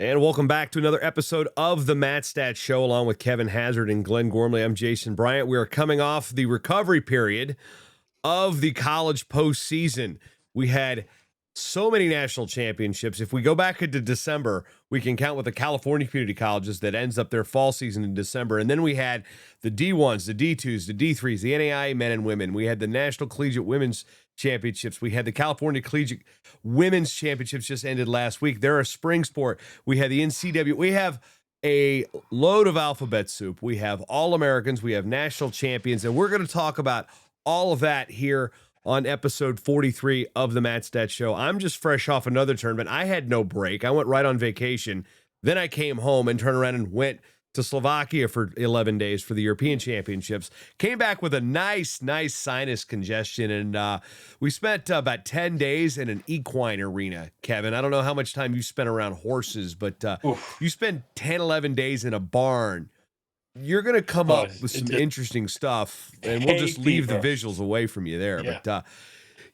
And welcome back to another episode of the MatStats Show, along with Kevin Hazard and Glenn Gormley. I'm Jason Bryant. We are coming off the recovery period of the college postseason. We had so many national championships. If we go back into December, we can count with the California community colleges that ends up their fall season in December. And then we had the D1s, the D2s, the D3s, the NAIA men and women. We had the National Collegiate Women's Championships. We had the California Collegiate Women's Championships just ended last week. They're a spring sport. We had the NCAA. We have a load of alphabet soup. We have All-Americans. We have national champions. And we're going to talk about all of that here on episode 43 of the MatStats Show. I'm just fresh off another tournament. I had no break. I went right on vacation. Then I came home and turned around and went to Slovakia for 11 days for the European Championships. Came back with a nice sinus congestion, and we spent about 10 days in an equine arena, Kevin. I don't know how much time you spent around horses, but you spend 10, 11 days in a barn. You're going to come up with some interesting stuff, and we'll just leave the visuals away from you there. Yeah. But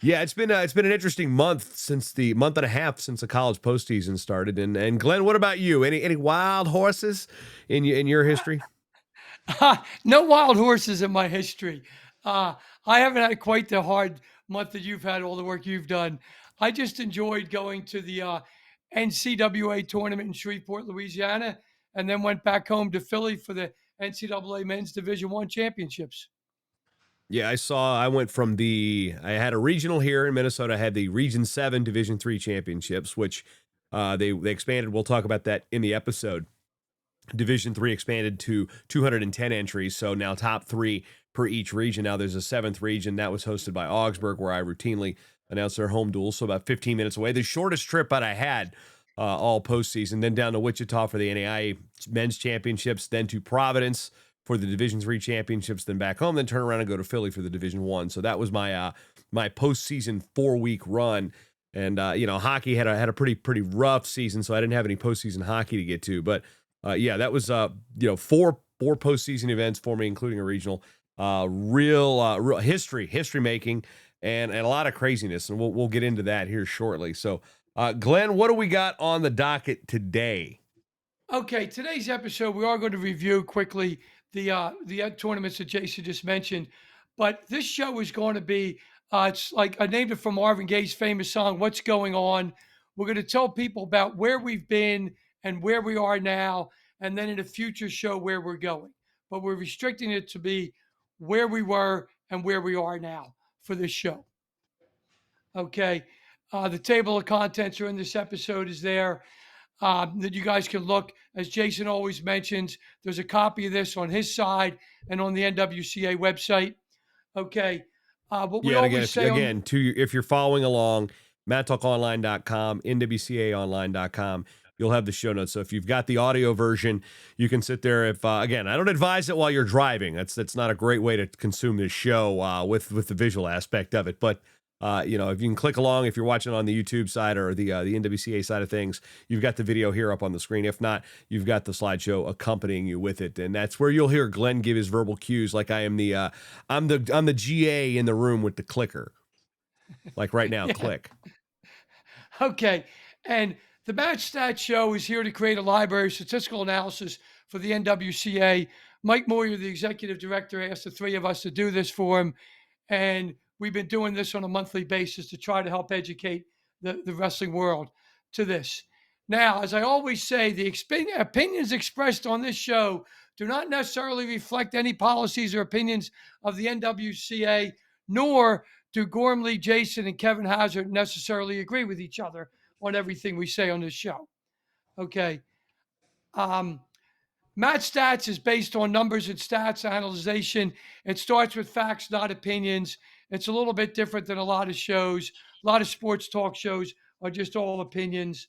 yeah, it's been an interesting month and a half since the college postseason started. And Glenn, what about you? Any wild horses in your history? No wild horses in my history. I haven't had quite the hard month that you've had, all the work you've done. I just enjoyed going to the NCAA tournament in Shreveport, Louisiana, and then went back home to Philly for the NCAA Men's Division I Championships. Yeah, I had a regional here in Minnesota. I had the Region 7 Division III Championships, which they expanded. We'll talk about that in the episode. Division III expanded to 210 entries, so now top three per each region. Now there's a seventh region that was hosted by Augsburg, where I routinely announce their home duels, so about 15 minutes away. The shortest trip that I had all postseason, then down to Wichita for the NAIA Men's Championships, then to Providence for the Division III Championships, then back home, then turn around and go to Philly for the Division I. So that was my my postseason 4-week run. And hockey had a pretty rough season, so I didn't have any postseason hockey to get to. But yeah, that was four postseason events for me, including a regional. Real history making, and a lot of craziness, and we'll get into that here shortly. So, Glenn, what do we got on the docket today? Okay, today's episode, we are going to review quickly the tournaments that Jason just mentioned, but this show is going to be, it's like I named it from Marvin Gaye's famous song, What's Going On? We're going to tell people about where we've been and where we are now, and then in a future show where we're going. But we're restricting it to be where we were and where we are now for this show. Okay. The table of contents are in this episode is there that you guys can look. As Jason always mentions, there's a copy of this on his side and on the NWCA website. Okay. But we always say if you're following along, MatTalkOnline.com, NWCAOnline.com, you'll have the show notes. So if you've got the audio version, you can sit there. If again, I don't advise it while you're driving. That's not a great way to consume this show with the visual aspect of it. But if you can click along, if you're watching on the YouTube side or the NWCA side of things, you've got the video here up on the screen. If not, you've got the slideshow accompanying you with it, and that's where you'll hear Glenn give his verbal cues, like I am I'm the GA in the room with the clicker, like right now. Yeah. Click. Okay, and the MatStats Show is here to create a library of statistical analysis for the NWCA. Mike Moyer, the executive director, asked the three of us to do this for him, and we've been doing this on a monthly basis to try to help educate the wrestling world to this. Now, as I always say, the opinions expressed on this show do not necessarily reflect any policies or opinions of the NWCA, nor do Gormley, Jason, and Kevin Hazard necessarily agree with each other on everything we say on this show. Okay. MatStats is based on numbers and stats analyzation. It starts with facts, not opinions. It's a little bit different than a lot of shows. A lot of sports talk shows are just all opinions.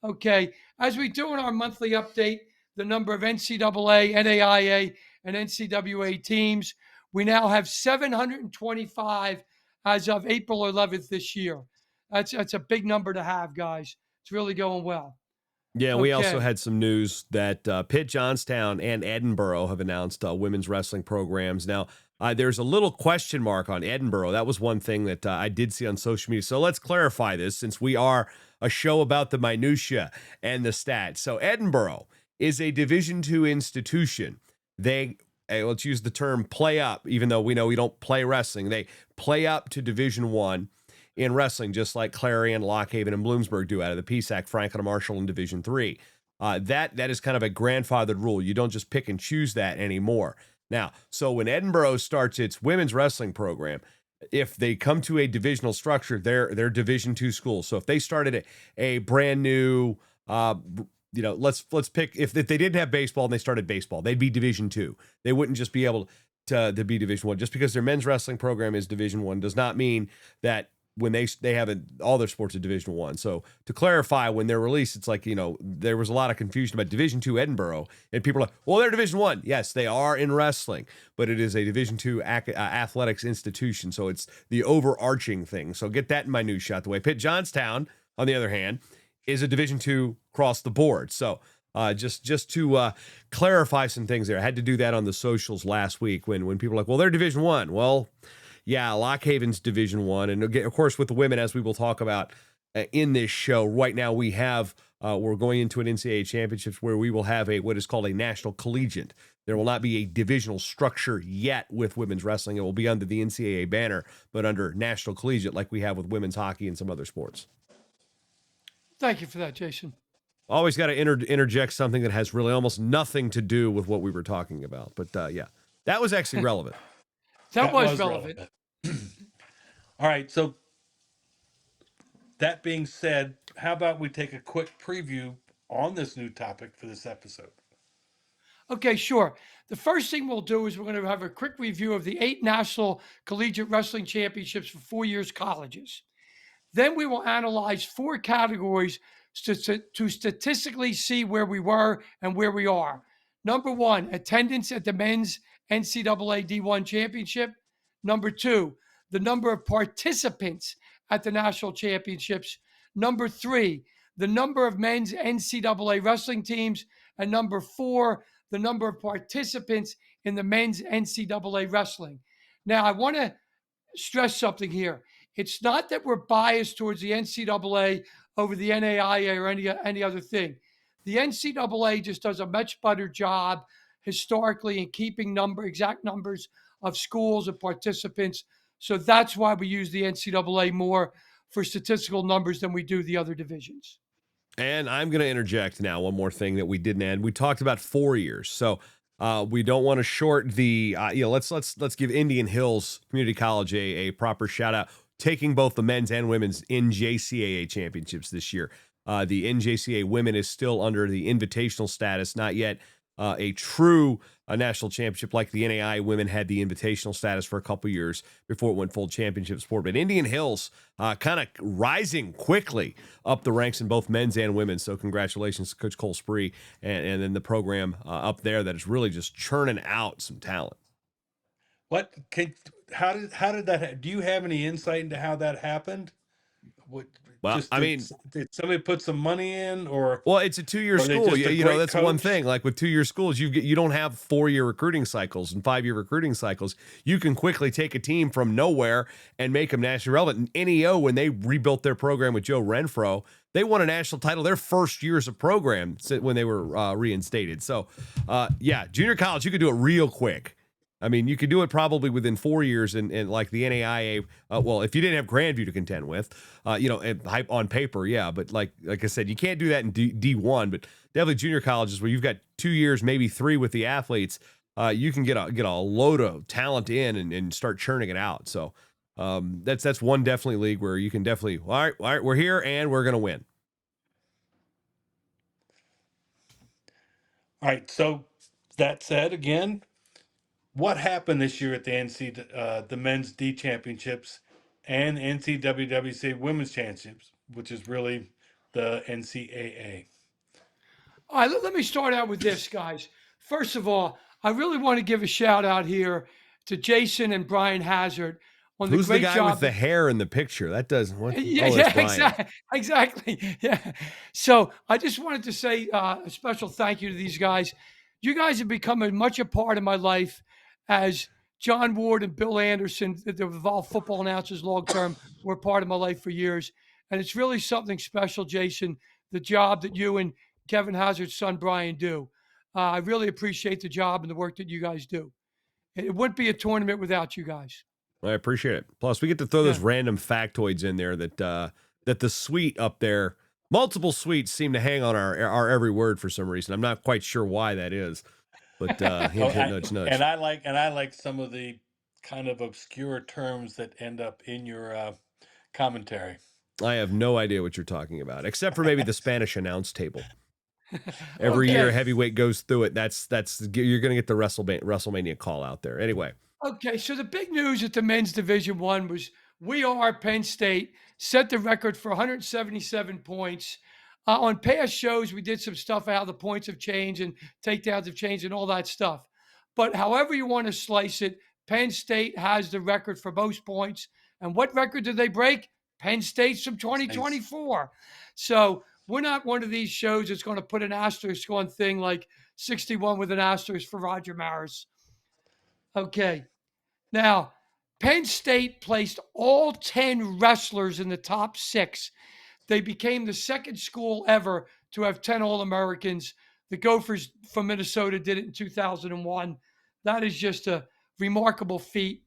Okay, as we do in our monthly update, the number of NCAA, NAIA, and NCWA teams, we now have 725 as of April 11th this year. That's a big number to have, guys. It's really going well. Yeah, we also had some news that Pitt, Johnstown, and Edinboro have announced women's wrestling programs. Now, There's a little question mark on Edinboro. That was one thing that I did see on social media. So let's clarify this since we are a show about the minutia and the stats. So Edinboro is a Division II institution. They let's use the term play up, even though we know we don't play wrestling. They play up to Division I in wrestling, just like Clarion, Lockhaven, and Bloomsburg do out of the PSAC, Franklin and Marshall in Division III. That is kind of a grandfathered rule. You don't just pick and choose that anymore. Now, so when Edinboro starts its women's wrestling program, if they come to a divisional structure, they're Division II schools. So if they started a brand new, let's pick if they didn't have baseball and they started baseball, they'd be Division II. They wouldn't just be able to be Division I. Just because their men's wrestling program is Division I does not mean that when they have all their sports at Division I. So to clarify, when they're released, it's like, there was a lot of confusion about Division II Edinboro, and people are like, well, they're Division I. Yes, they are in wrestling, but it is a Division II athletics institution. So it's the overarching thing. So get that in minutia out the way. Pitt Johnstown, on the other hand, is a Division II across the board. So just to clarify some things there. I had to do that on the socials last week when people are like, well, they're Division I. Well, yeah, Lockhaven's Division I. And of course, with the women, as we will talk about in this show, right now we're going into an NCAA Championships where we will have what is called a national collegiate. There will not be a divisional structure yet with women's wrestling. It will be under the NCAA banner, but under national collegiate like we have with women's hockey and some other sports. Thank you for that, Jason. Always got to interject something that has really almost nothing to do with what we were talking about. But yeah, that was actually relevant. That was relevant. All right. So that being said, how about we take a quick preview on this new topic for this episode? Okay, sure. The first thing we'll do is we're going to have a quick review of the 8 National Collegiate Wrestling Championships for 4 years colleges. Then we will analyze 4 categories to statistically see where we were and where we are. Number 1, attendance at the men's NCAA D1 championship. Number 2, the number of participants at the national championships. Number 3, the number of men's NCAA wrestling teams. And number 4, the number of participants in the men's NCAA wrestling. Now, I want to stress something here. It's not that we're biased towards the NCAA over the NAIA or any other thing. The NCAA just does a much better job historically in keeping exact numbers of schools and participants. So that's why we use the NCAA more for statistical numbers than we do the other divisions. And I'm going to interject now one more thing that we didn't add. We talked about 4 years. So we don't want to short the, let's give Indian Hills Community College a proper shout out, taking both the men's and women's NJCAA championships this year. The NJCAA women is still under the invitational status, not yet a true national championship like the NAI women had the invitational status for a couple years before it went full championship sport. But Indian Hills kind of rising quickly up the ranks in both men's and women's. So congratulations to Coach Cole Spree and then the program up there that is really just churning out some talent. How did that? Do you have any insight into how that happened? Did somebody put some money in, or? Well, it's a 2-year school. That's coach? One thing. Like with 2-year schools, you don't have 4-year recruiting cycles and 5-year recruiting cycles. You can quickly take a team from nowhere and make them nationally relevant. And NEO, when they rebuilt their program with Joe Renfro, they won a national title their first years of program when they were reinstated. So, junior college, you could do it real quick. I mean, you could do it probably within 4 years, and like the NAIA. If you didn't have Grandview to contend with, on paper, yeah. But like I said, you can't do that in D1. But definitely junior colleges where you've got 2 years, maybe 3 with the athletes, you can get a load of talent in and start churning it out. So that's one definitely league where you can definitely all right, we're here and we're gonna win. All right. So that said, again, what happened this year at the men's D championships and NCWWC women's championships, which is really the NCAA? All right, let me start out with this, guys. First of all, I really want to give a shout out here to Jason and Bryant Hazard on the Who's great the guy job with the hair in the picture? That doesn't. Exactly. Yeah. So I just wanted to say a special thank you to these guys. You guys have become much a part of my life as John Ward and Bill Anderson, that have involved football announcers long term, were part of my life for years. And it's really something special, Jason, the job that you and Kevin Hazard's son, Brian, do. I really appreciate the job and the work that you guys do. It wouldn't be a tournament without you guys. I appreciate it. Plus, we get to throw those Yeah. random factoids in there that the suite up there, multiple suites seem to hang on our every word for some reason. I'm not quite sure why that is, but hint, hint, nudge, nudge. And I like some of the kind of obscure terms that end up in your commentary. I have no idea what you're talking about, except for maybe the Spanish announce table. Every Okay. year, heavyweight goes through it. That's you're going to get the WrestleMania call out there. Anyway, Okay, so the big news at the men's Division One was we are Penn State set the record for 177 points. On past shows, we did some stuff how the points have changed and takedowns have changed and all that stuff. But however you want to slice it, Penn State has the record for most points. And what record did they break? Penn State's from 2024. So we're not one of these shows that's going to put an asterisk on thing like 61 with an asterisk for Roger Maris. Okay. Now, Penn State placed all 10 wrestlers in the top 6. They became the second school ever to have 10 All-Americans. The Gophers from Minnesota did it in 2001. That is just a remarkable feat.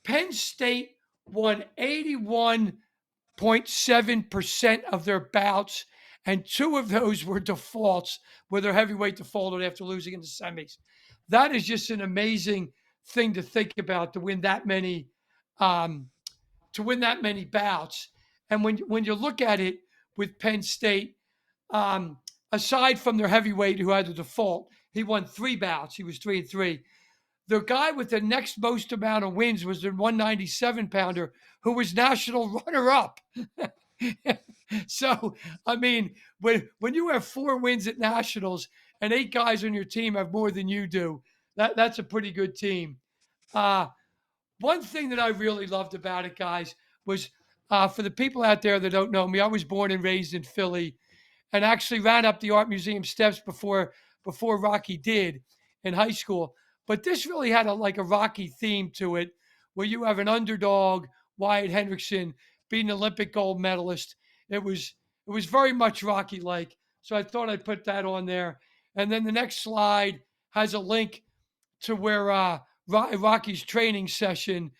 Penn State won 81.7% of their bouts, and 2 of those were defaults, where their heavyweight defaulted after losing in the semis. That is just an amazing thing to think about, to win that many bouts. And when you look at it with Penn State, aside from their heavyweight who had the default, he won 3 bouts. He was 3-3. The guy with the next most amount of wins was the 197 pounder, who was national runner-up. So, I mean, when you have 4 wins at nationals and 8 guys on your team have more than you do, that's a pretty good team. One thing that I really loved about it, guys, was for the people out there that don't know me, I was born and raised in Philly, and actually ran up the Art Museum steps before Rocky did in high school. But this really had a Rocky theme to it, where you have an underdog, Wyatt Hendrickson, being an Olympic gold medalist. It was very much Rocky-like. So I thought I'd put that on there. And then the next slide has a link to where Rocky's training session,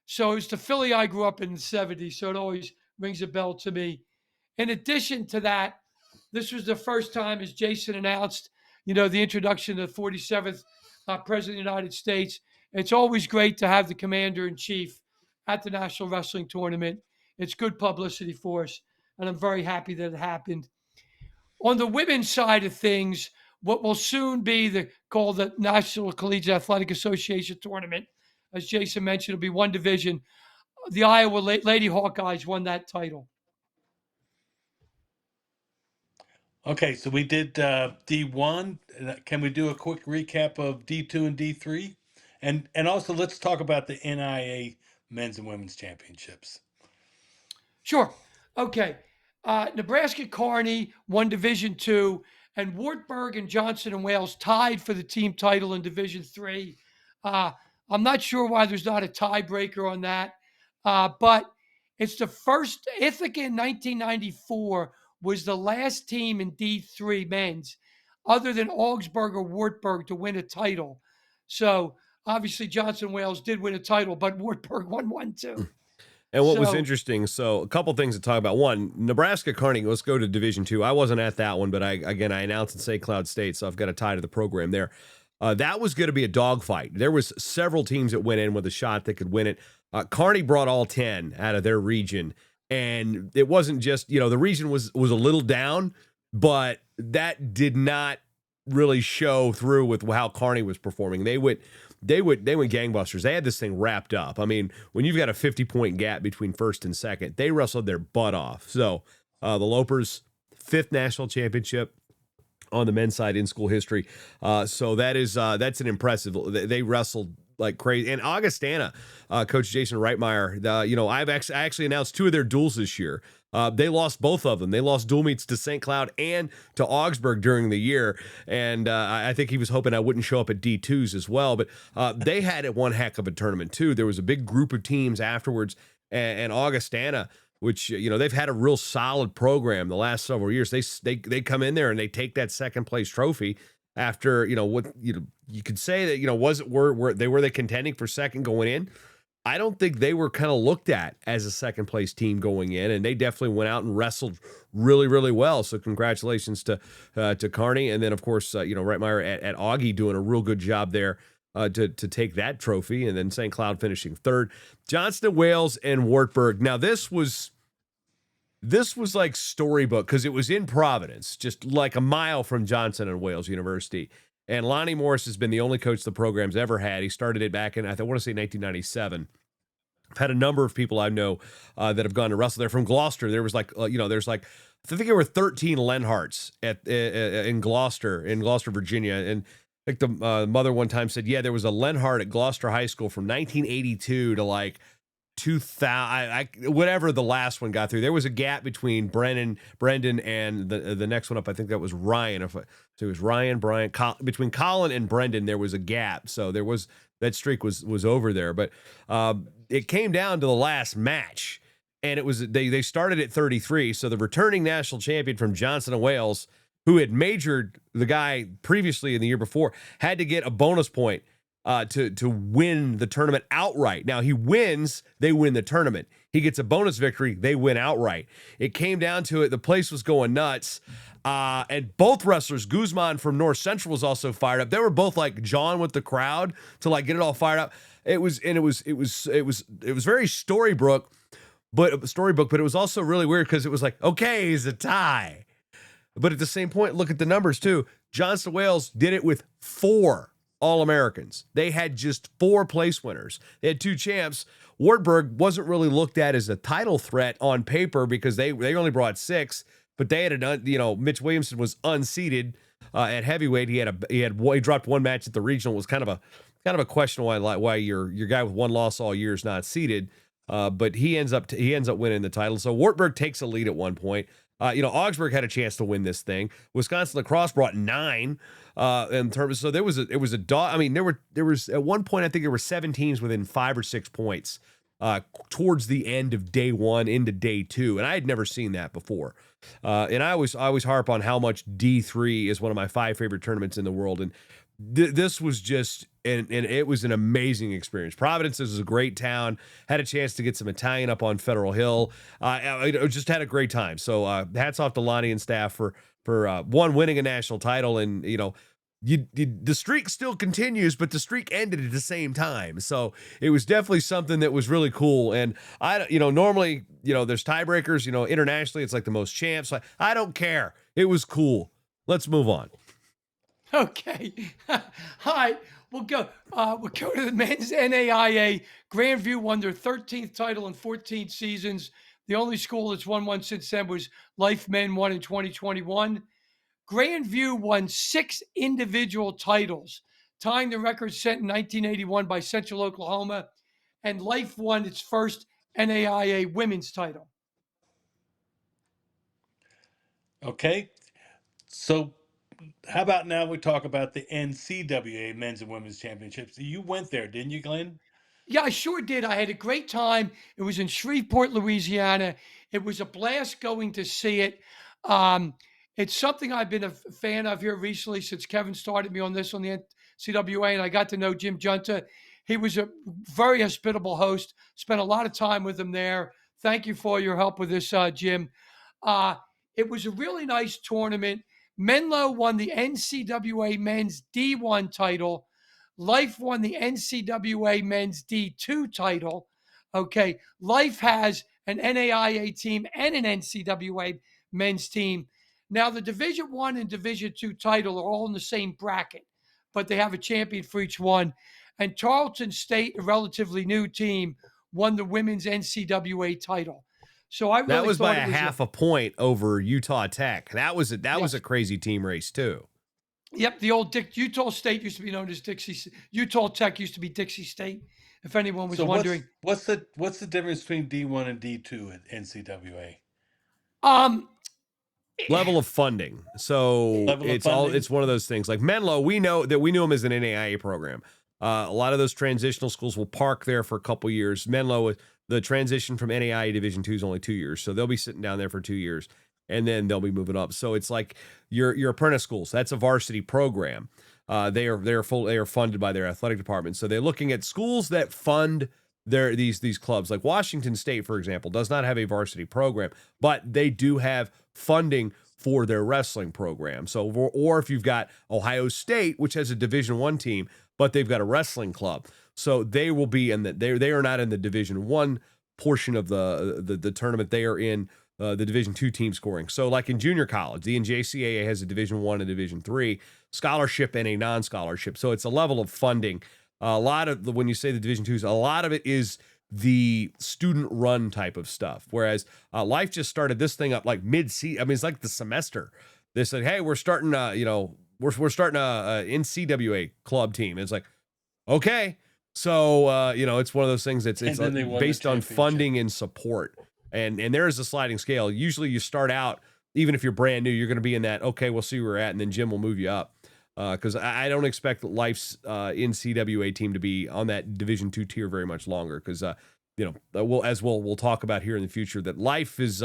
so it's the Philly I grew up in the 70s, so it always rings a bell to me. In addition to that, this was the first time, as Jason announced, the introduction of the 47th President of the United States. It's always great to have the Commander-in-Chief at the National Wrestling Tournament. It's good publicity for us, and I'm very happy that it happened. On the women's side of things, what will soon be called the National Collegiate Athletic Association Tournament, as Jason mentioned, it'll be one division. The Iowa Lady Hawkeyes won that title. Okay, so we did D1. Can we do a quick recap of D2 and D3? And also let's talk about the NIA Men's and Women's Championships. Sure. Okay. Nebraska Kearney won Division II, and Wartburg and Johnson and Wales tied for the team title in Division III. I'm not sure why there's not a tiebreaker on that, but it's the first. Ithaca in 1994 was the last team in D3 men's, other than Augsburg or Wartburg, to win a title. So obviously Johnson Wales did win a title, but Wartburg won one too. And what was interesting, so a couple things to talk about. One, Nebraska Kearney, let's go to Division II. I wasn't at that one, but I announced in St. Cloud State, so I've got a tie to the program there. That was going to be a dogfight. There was several teams that went in with a shot that could win it. Kearney brought all 10 out of their region, and it wasn't just, the region was a little down, but that did not really show through with how Kearney was performing. They went gangbusters. They had this thing wrapped up. I mean, when you've got a 50-point gap between first and second, they wrestled their butt off. So the Lopers, 5th national championship on the men's side in school history. So that's an impressive. They wrestled like crazy. And Augustana, Coach Jason Reitmeyer, I actually announced 2 of their duels this year. They lost both of them. They lost dual meets to St. Cloud and to Augsburg during the year. And I think he was hoping I wouldn't show up at D2s as well. But they had one heck of a tournament, too. There was a big group of teams afterwards. And Augustana, which, they've had a real solid program the last several years. They come in there and they take that second place trophy after, you could say that, were they contending for second going in? I don't think they were kind of looked at as a second place team going in, and they definitely went out and wrestled really, really well. So congratulations to Kearney, and then of course Reitmeyer at Augie doing a real good job there to take that trophy, and then St. Cloud finishing third. Johnston, Wales, and Wartburg. Now this was like storybook because it was in Providence, just like a mile from Johnson and Wales University. And Lonnie Morris has been the only coach the program's ever had. He started it back in, I want to say 1997. I've had a number of people I know that have gone to wrestle there from Gloucester. There was I think there were 13 Lenharts in Gloucester, Virginia. And I think the mother one time said, yeah, there was a Lenhart at Gloucester High School from 1982 to like 2000, whatever the last one got through. There was a gap between Brendan and the next one up. I think that was Ryan. So it was Ryan, Brian, between Colin and Brendan, there was a gap. So there was, that streak was over there. But it came down to the last match, and it was they started at 33. So the returning national champion from Johnson and Wales, who had majored the guy previously in the year before, had to get a bonus point to win the tournament outright. Now he wins, they win the tournament. He gets a bonus victory, they win outright. It came down to it. The place was going nuts. And both wrestlers, Guzman from North Central was also fired up. They were both like John with the crowd to like get it all fired up. It was very storybook, but it was also really weird because it was like, okay, it's a tie. But at the same point, look at the numbers too. Johnson Wales did it with 4 All-Americans. They had just 4 place winners. They had 2 champs. Wartburg wasn't really looked at as a title threat on paper because they only brought 6, but they had Mitch Williamson was unseeded at heavyweight. He dropped one match at the regional. It was kind of a question why your guy with 1 loss all year is not seeded. But he ends up winning the title. So Wartburg takes a lead at one point. Augsburg had a chance to win this thing. Wisconsin lacrosse brought 9 in terms. So there was a dog. I mean, there was at one point I think there were 7 teams within 5 or 6 points towards the end of day 1 into day 2, and I had never seen that before. And I always harp on how much D3 is one of my 5 favorite tournaments in the world, and this was just, and it was an amazing experience. Providence is a great town. Had a chance to get some Italian up on Federal Hill. I just had a great time. So hats off to Lonnie and staff for one, winning a national title, and the streak still continues, but the streak ended at the same time. So it was definitely something that was really cool. And normally there's tiebreakers. Internationally it's like the most champs. I don't care. It was cool. Let's move on. Okay. All right. We'll go to the men's NAIA. Grandview won their 13th title in 14 seasons. The only school that's won one since then was Life Men, won in 2021. Grandview won 6 individual titles, tying the record set in 1981 by Central Oklahoma. And Life won its first NAIA women's title. Okay. So how about now we talk about the NCAA Men's and Women's Championships? You went there, didn't you, Glenn? Yeah, I sure did. I had a great time. It was in Shreveport, Louisiana. It was a blast going to see it. It's something I've been a fan of here recently since Kevin started me on this on the NCAA, and I got to know Jim Junta. He was a very hospitable host. Spent a lot of time with him there. Thank you for your help with this, Jim. It was a really nice tournament. Menlo won the NCAA Men's D1 title. Life won the NCAA Men's D2 title. Okay, Life has an NAIA team and an NCAA Men's team. Now, the Division I and Division II title are all in the same bracket, but they have a champion for each one. And Tarleton State, a relatively new team, won the women's NCAA title. So I really that was thought by a half a point over Utah Tech. That was a crazy team race too. Yep, the old Utah State used to be known as Dixie. Utah Tech used to be Dixie State. If anyone was wondering, what's the difference between D1 and D2 at NCAA? Um, Level of funding. So Level of it's all funding. it's one of those things. Like Menlo, we knew him as an NAIA program. A lot of those transitional schools will park there for a couple years. Menlo, the transition from NAIA Division II is only 2 years, so they'll be sitting down there for 2 years, and then they'll be moving up. So it's like your apprentice schools. That's a varsity program. They are funded by their athletic department. So they're looking at schools that fund these clubs. Like Washington State, for example, does not have a varsity program, but they do have funding for their wrestling program. So, or if you've got Ohio State, which has a Division I team, but they've got a wrestling club, so they will be in they are not in the Division I portion of the tournament. They are in the Division II team scoring. So, like in junior college, the NJCAA has a Division I and Division III scholarship and a non-scholarship. So it's a level of funding. A lot of when you say the Division IIs, a lot of it is the student run type of stuff. Whereas Life just started this thing up like mid-season. I mean, it's like the semester. They said, "Hey, we're starting we're starting a NCAA club team." And it's like, okay. So it's one of those things that's based on funding and support. And there is a sliding scale. Usually you start out, even if you're brand new, you're going to be in that, okay, we'll see where we're at, and then Jim will move you up. Because I don't expect Life's NCAA team to be on that Division II tier very much longer. Because we'll talk about here in the future, that Life is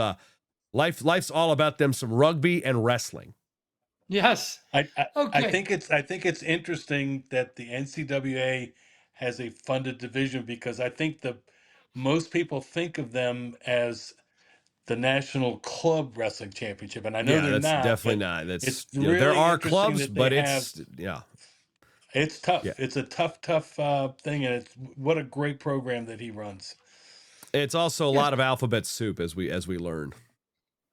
life's all about them some rugby and wrestling. Yes. Okay. Okay. I think it's interesting that the NCAA has a funded division, because I think most people think of them as the National Club Wrestling Championship, and I know they're that's not. definitely not. That's it's really there are interesting clubs, that they but have, it's tough. Yeah. It's a tough thing, and it's what a great program that he runs. It's also a lot of alphabet soup, as we learn.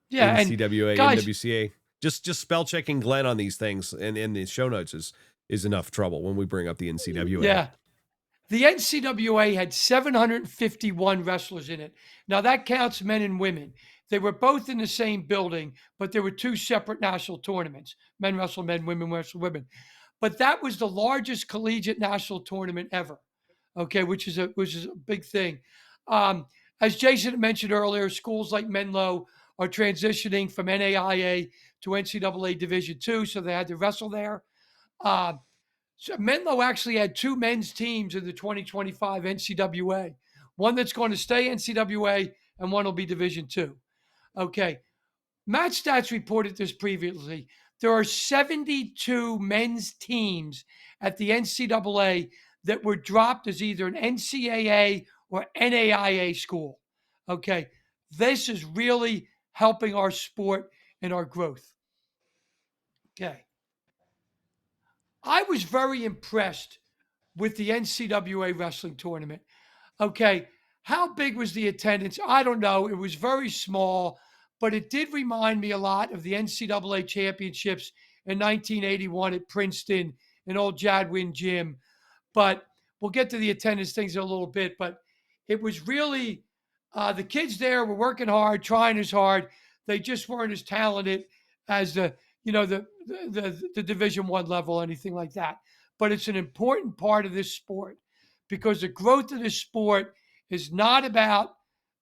Yeah, NCAA, and guys, NWCA. Just spell checking Glenn on these things and in the show notes is enough trouble when we bring up the NCAA. Yeah. The NCAA had 751 wrestlers in it. Now that counts men and women. They were both in the same building, but there were two separate national tournaments. Men wrestle men, women wrestle women. But that was the largest collegiate national tournament ever. Okay, which is a big thing. As Jason mentioned earlier, schools like Menlo are transitioning from NAIA to NCAA Division II, so they had to wrestle there. So Menlo actually had two men's teams in the 2025 NCAA. One that's going to stay NCAA, and one will be Division II. Okay. MatStats reported this previously. There are 72 men's teams at the NCAA that were dropped as either an NCAA or NAIA school. Okay. This is really helping our sport and our growth. Okay. I was very impressed with the NCAA wrestling tournament. Okay. How big was the attendance? I don't know. It was very small, but it did remind me a lot of the NCAA Championships in 1981 at Princeton in old Jadwin Gym. But we'll get to the attendance things in a little bit. But it was really the kids there were working hard, trying as hard. They just weren't as talented as the Division I level, anything like that. But it's an important part of this sport, because the growth of this sport is not about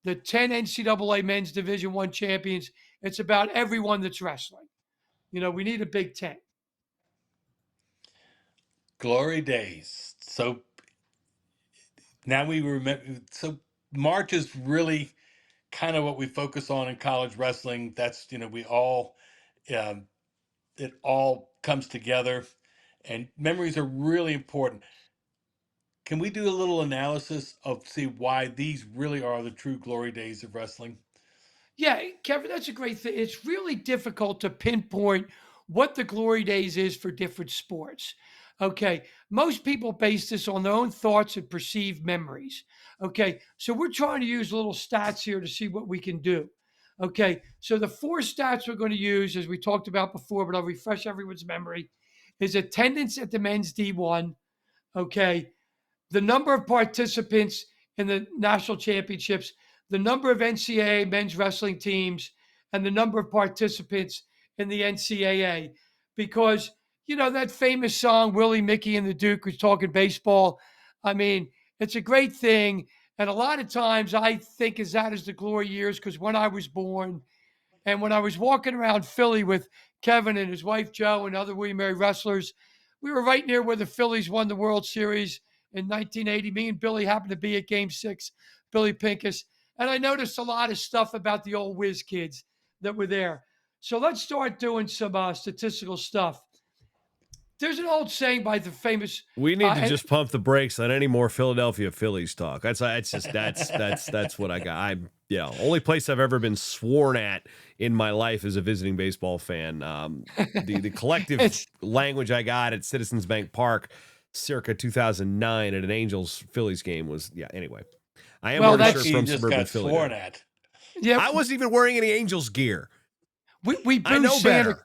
the 10 NCAA men's Division I champions. It's about everyone that's wrestling. We need a Big Ten. Glory days. So now we remember. So March is really kind of what we focus on in college wrestling. That's we all it all comes together, and memories are really important. Can we do a little analysis of see why these really are the true glory days of wrestling? Yeah, Kevin, that's a great thing. It's really difficult to pinpoint what the glory days is for different sports. Okay, most people base this on their own thoughts and perceived memories. Okay, so we're trying to use little stats here to see what we can do. Okay, so the four stats we're going to use, as we talked about before, but I'll refresh everyone's memory, is attendance at the men's D1. Okay, the number of participants in the national championships, the number of NCAA men's wrestling teams, and the number of participants in the NCAA. Because, that famous song, Willie, Mickey, and the Duke, was talking baseball. I mean, it's a great thing. And a lot of times I think is that is the glory years, because when I was born, And when I was walking around Philly with Kevin and his wife Joe and other William Mary wrestlers, we were right near where the Phillies won the World Series in 1980. Me and Billy happened to be at Game 6, Billy Pincus. And I noticed a lot of stuff about the old whiz kids that were there. So let's start doing some statistical stuff. There's an old saying by the famous. We need to just pump the brakes on any more Philadelphia Phillies talk. That's what I got. Only place I've ever been sworn at in my life as a visiting baseball fan. The collective language I got at Citizens Bank Park, circa 2009, at an Angels Phillies game was anyway. I am wearing a shirt from suburban Philly. Sworn at. Yeah, I wasn't even wearing any Angels gear. We boo Santa.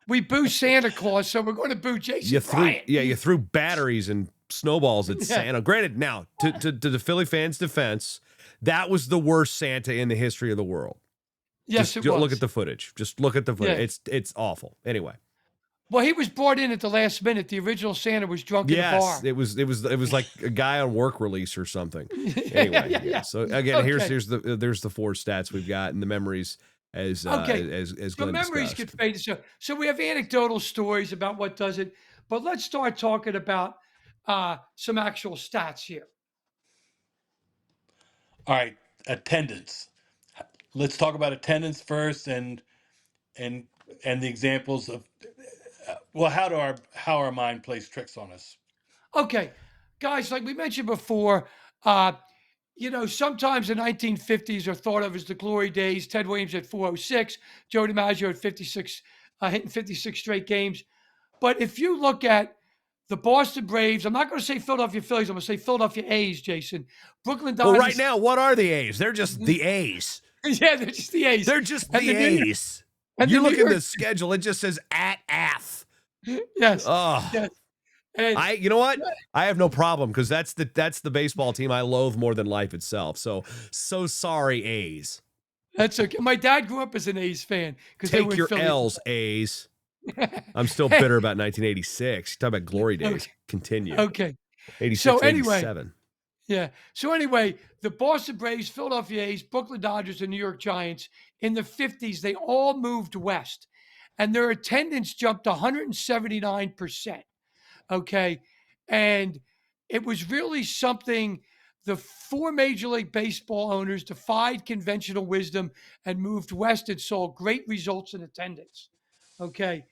We boo Santa Claus, so we're going to boo Jason Bryant. You threw batteries and snowballs at Santa. Granted, now, to the Philly fans' defense, that was the worst Santa in the history of the world. Yes, just it was. Look at the footage. Just look at the footage. Yeah. It's awful. Anyway. Well, he was brought in at the last minute. The original Santa was drunk in a bar. It was like a guy on work release or something. Anyway, yeah. So again, there's the four stats we've got and the memories as Glenn the memories discussed. get faded. So we have anecdotal stories about what does it, but let's start talking about some actual stats here. All right, attendance. Let's talk about attendance first, and the examples of how our mind plays tricks on us. Okay, guys, like we mentioned before, sometimes the 1950s are thought of as the glory days. Ted Williams at 406, Joe DiMaggio at 56, hitting 56 straight games. But if you look at the Boston Braves, I'm not going to say Philadelphia Phillies. I'm going to say Philadelphia A's, Jason. Brooklyn Dodgers. Well, right now, what are the A's? They're just the A's. Yeah, they're just the A's. They're just the A's. You look at the schedule, it just says at AF. Yes. Oh. Yes. And you know what? I have no problem because that's the baseball team I loathe more than life itself. So sorry, A's. That's okay. My dad grew up as an A's fan because they were your Philly. L's, A's. I'm still bitter about 1986. Talk about glory days. Okay. Continue. Okay. 86, so anyway, 87. Yeah. So anyway, the Boston Braves, Philadelphia A's, Brooklyn Dodgers, and New York Giants in the 50s, they all moved west, and their attendance jumped 179%. Okay. And it was really something. The four Major League Baseball owners defied conventional wisdom and moved west and saw great results in attendance. Okay.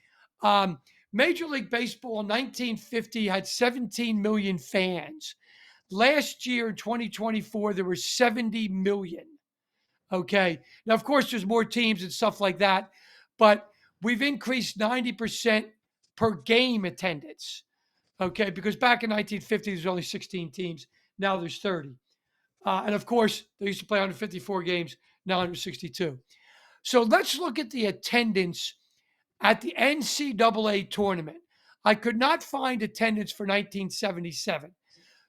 Major League Baseball in 1950 had 17 million fans. Last year, in 2024, there were 70 million. Okay. Now, of course, there's more teams and stuff like that, but we've increased 90% per game attendance. Okay. Because back in 1950, there was only 16 teams. Now there's 30. And of course, they used to play 154 games, now 162. So let's look at the attendance at the NCAA tournament. I could not find attendance for 1977.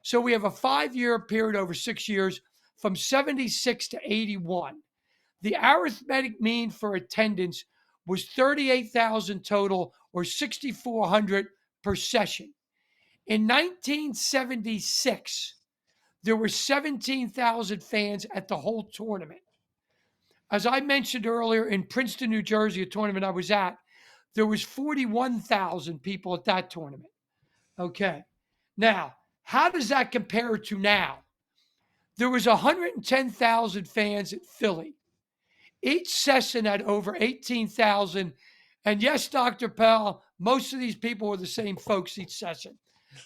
So we have a 5-year period over 6 years from 76 to 81. The arithmetic mean for attendance was 38,000 total, or 6,400 per session. In 1976, there were 17,000 fans at the whole tournament. As I mentioned earlier, in Princeton, New Jersey, a tournament I was at, there was 41,000 people at that tournament. Okay. Now, how does that compare to now? There was 110,000 fans at Philly. Each session had over 18,000. And yes, Dr. Pell, most of these people were the same folks each session.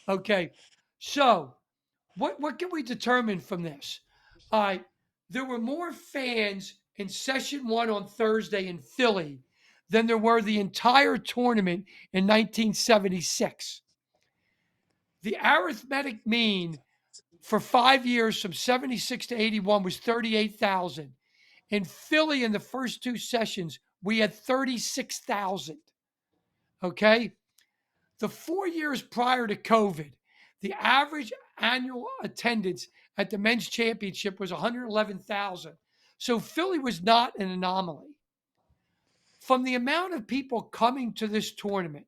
Okay. So what can we determine from this? There were more fans in session 1 on Thursday in Philly than there were the entire tournament in 1976. The arithmetic mean for 5 years from 76 to 81 was 38,000. In Philly, in the first 2 sessions, we had 36,000. Okay? The 4 years prior to COVID, the average annual attendance at the men's championship was 111,000. So Philly was not an anomaly. From the amount of people coming to this tournament,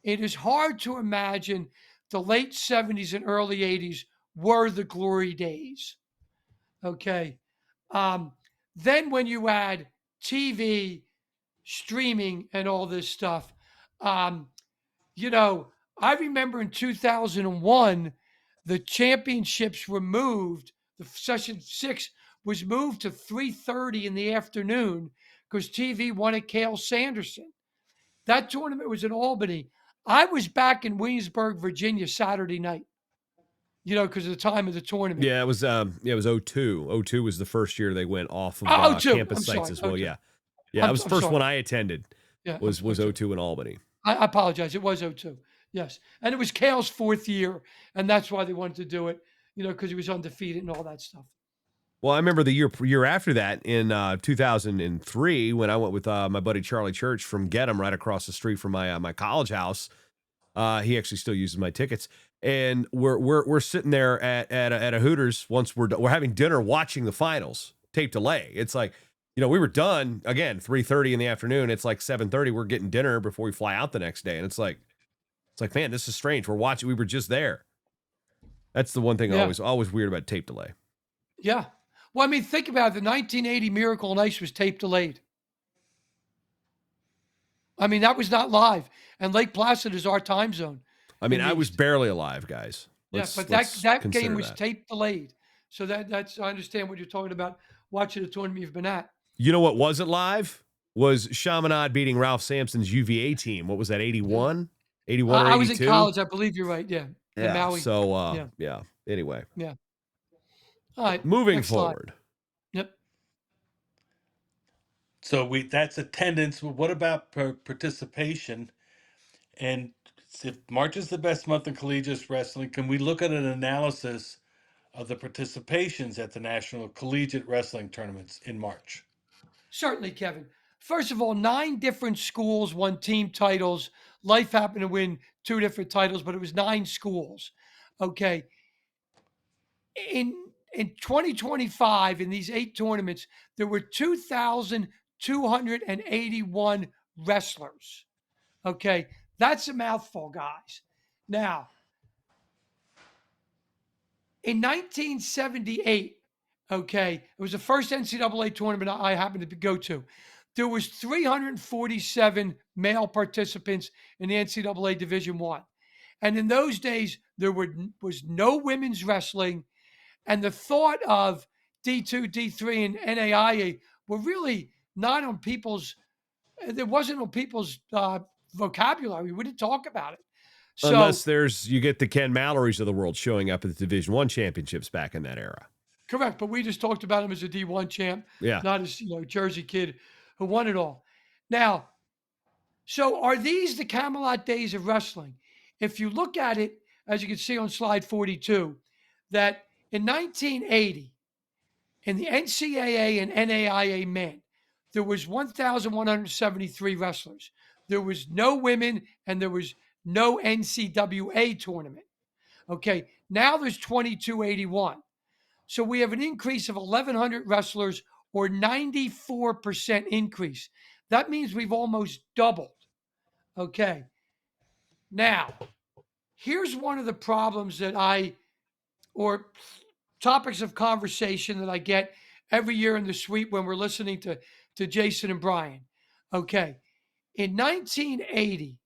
it is hard to imagine the late 70s and early 80s were the glory days. Okay. Then when you add TV, streaming and all this stuff. You know, I remember in 2001, the championships were moved. The session 6 was moved to 3:30 in the afternoon because TV wanted Cale Sanderson. That tournament was in Albany. I was back in Williamsburg, Virginia, Saturday night. You know, because of the time of the tournament. Yeah, it was 02. 02 was the first year they went off of Oh, 02. campus I'm sites sorry. as well. 02. Yeah. Yeah, that was the first sorry. one I attended. Yeah, was 02 in Albany. I apologize. It was 02. Yes. And it was Cale's 4th year, and that's why they wanted to do it, you know, because he was undefeated and all that stuff. Well, I remember the year after that in 2003 when I went with my buddy Charlie Church from Gedham right across the street from my college house. He actually still uses my tickets, and we're sitting there at a Hooters once we're having dinner watching the finals tape delay. It's like, you know, we were done again 3:30 in the afternoon. It's like 7:30. We're getting dinner before we fly out the next day, and it's like, man, this is strange. We're watching. We were just there. That's the one thing always weird about tape delay. Yeah. Well, I mean, think about it. The 1980 Miracle on Ice was tape delayed. I mean, that was not live. And Lake Placid is our time zone. I mean, I was barely alive, guys. But that game was tape delayed. So that's I understand what you're talking about, watching the tournament you've been at. You know what wasn't live? Was Chaminade beating Ralph Sampson's UVA team. What was that, 81? 81 or 82? I was in college, I believe you're right, yeah. Yeah, Maui. so, anyway. Yeah. All right. Moving forward. Yep. So that's attendance. What about participation? And if March is the best month in collegiate wrestling, can we look at an analysis of the participations at the National Collegiate Wrestling Tournaments in March? Certainly, Kevin. First of all, 9 different schools won team titles. Life happened to win 2 different titles, but it was 9 schools. Okay. In 2025, in these 8 tournaments, there were 2,281 wrestlers. Okay. That's a mouthful, guys. Now, in 1978, okay, it was the first NCAA tournament I happened to go to. There was 347 male participants in the NCAA Division I. And in those days, there was no women's wrestling. And the thought of D2, D3, and NAIA were really not on people's, it wasn't on people's vocabulary. We didn't talk about it. So, unless you get the Ken Mallorys of the world showing up at the Division I championships back in that era. Correct. But we just talked about him as a D1 champ, not as, Jersey kid who won it all. Now, so are these the Camelot days of wrestling? If you look at it, as you can see on slide 42, that in 1980, in the NCAA and NAIA men, there was 1,173 wrestlers. There was no women, and there was no NCAA tournament. Okay, now there's 2,281. So we have an increase of 1,100 wrestlers, or 94% increase. That means we've almost doubled. Okay. Now, here's one of the problems or topics of conversation that I get every year in the suite when we're listening to Jason and Brian. Okay. In 1980,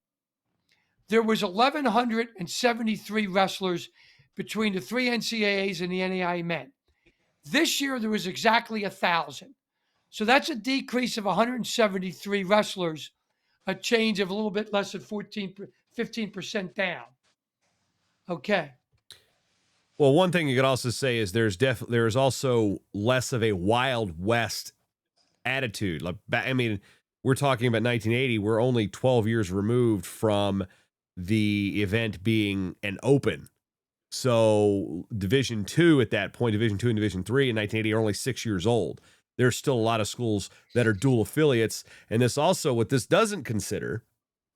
there was 1,173 wrestlers between the 3 NCAAs and the NAIA men. This year, there was exactly 1,000. So that's a decrease of 173 wrestlers, a change of a little bit less than 15% down. Okay. Well, one thing you could also say is there's also less of a Wild West attitude. Like, I mean, we're talking about 1980. We're only 12 years removed from the event being an open. So Division II at that point, Division II and Division III in 1980 are only 6 years old. There's still a lot of schools that are dual affiliates. And what this doesn't consider,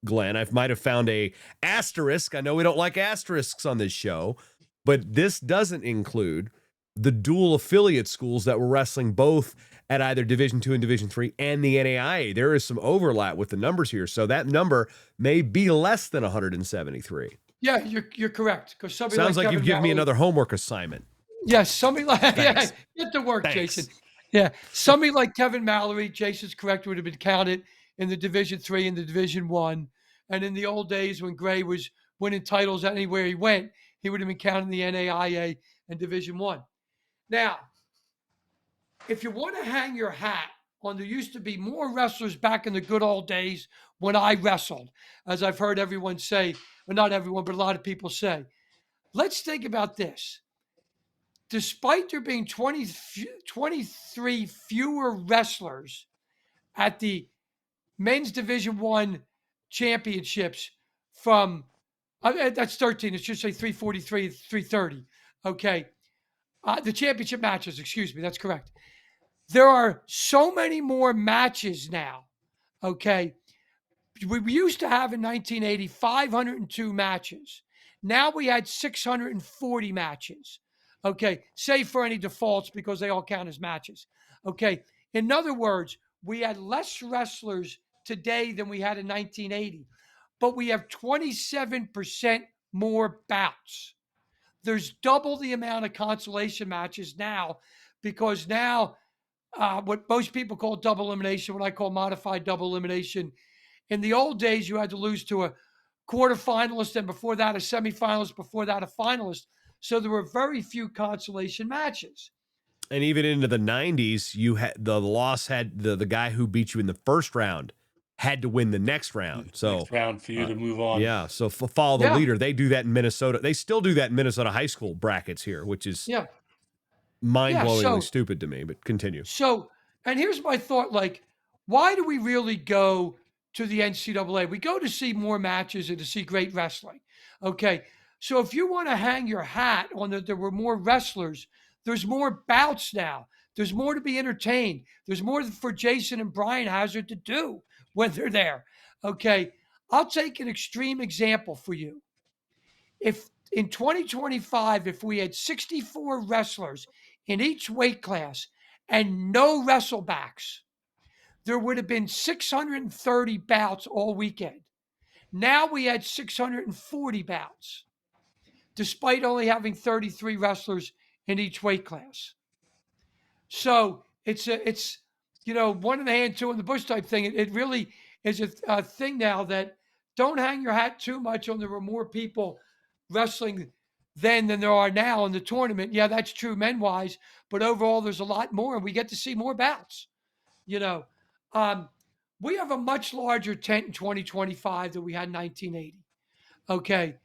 Glenn, I might have found a asterisk. I know we don't like asterisks on this show, but this doesn't include the dual affiliate schools that were wrestling both at either Division II and Division III and the NAIA. There is some overlap with the numbers here. So that number may be less than 173. Yeah, you're correct. Because sounds like you've given me another homework assignment. Yes, somebody like get to work, Jason. Yeah, somebody like Kevin Mallory, Jason's correct, would have been counted in the Division III and the Division I. And in the old days when Gray was winning titles anywhere he went, he would have been counted in the NAIA and Division I. Now, if you want to hang your hat on, there used to be more wrestlers back in the good old days when I wrestled, as I've heard everyone say, or not everyone, but a lot of people say. Let's think about this. Despite there being 23 fewer wrestlers at the men's Division I championships from, that's 13, it should say 343, 330. Okay. The championship matches, excuse me, that's correct. There are so many more matches now. Okay. We used to have in 1980 502 matches. Now we had 640 matches. Okay. Save for any defaults because they all count as matches. Okay. In other words, we had less wrestlers today than we had in 1980, but we have 27% more bouts. There's double the amount of consolation matches now because now what most people call double elimination, what I call modified double elimination. In the old days, you had to lose to a quarterfinalist, and before that, a semifinalist, before that, a finalist. So there were very few consolation matches. And even into the 90s, you had the loss had the guy who beat you in the first round had to win the next round. So next round for you to move on. Yeah. So follow the leader. They do that in Minnesota. They still do that in Minnesota high school brackets here, which is mind-blowingly stupid to me, but continue. So, and here's my thought, like, why do we really go to the NCAA? We go to see more matches and to see great wrestling. Okay. So if you want to hang your hat on that there were more wrestlers, there's more bouts now. There's more to be entertained. There's more for Jason and Bryant Hazard to do when they're there. Okay. I'll take an extreme example for you. If in 2025, if we had 64 wrestlers in each weight class and no wrestlebacks, there would have been 630 bouts all weekend. Now we had 640 bouts, despite only having 33 wrestlers in each weight class. So it's one in the hand, two in the bush type thing. It really is a thing now that don't hang your hat too much on there were more people wrestling then than there are now in the tournament. Yeah, that's true men-wise, but overall there's a lot more and we get to see more bouts. We have a much larger tent in 2025 than we had in 1980. Okay.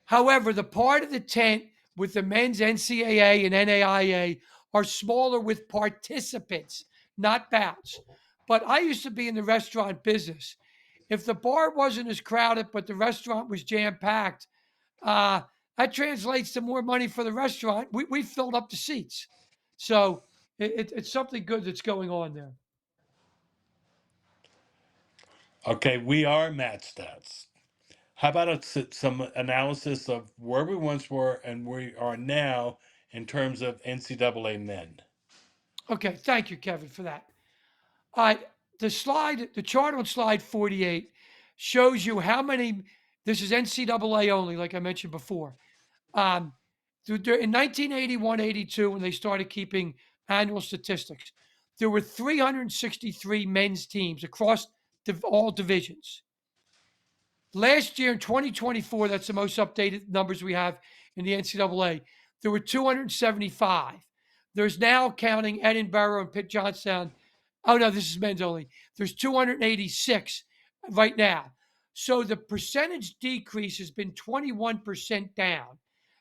However, the part of the tent with the men's NCAA and NAIA are smaller with participants, not bouts. But I used to be in the restaurant business. If the bar wasn't as crowded, but the restaurant was jam-packed, that translates to more money for the restaurant. We filled up the seats. So it's something good that's going on there. Okay, we are MatStats. How about some analysis of where we once were and where we are now in terms of NCAA men? Okay, thank you, Kevin, for that. All right, the chart on slide 48 shows you how many. This is NCAA only, like I mentioned before. In 1981-82, when they started keeping annual statistics, there were 363 men's teams across all divisions. Last year in 2024, that's the most updated numbers we have in the NCAA, there were 275. There's now, counting Edinburgh and Pitt Johnstown, oh no, this is men's only. There's 286 right now. So the percentage decrease has been 21% down.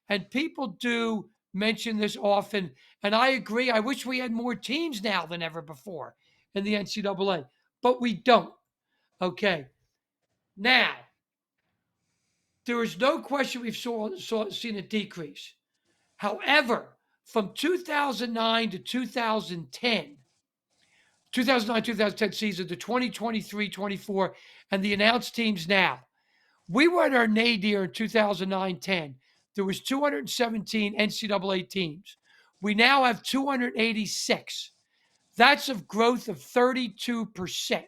And people do mention this often. And I agree. I wish we had more teams now than ever before in the NCAA, but we don't. Okay. Now, there is no question we've seen a decrease. However, from 2009 to 2010, 2009-2010 season, the 2023-24, and the announced teams now, we were at our nadir in 2009-10. There was 217 NCAA teams. We now have 286. That's a growth of 32%.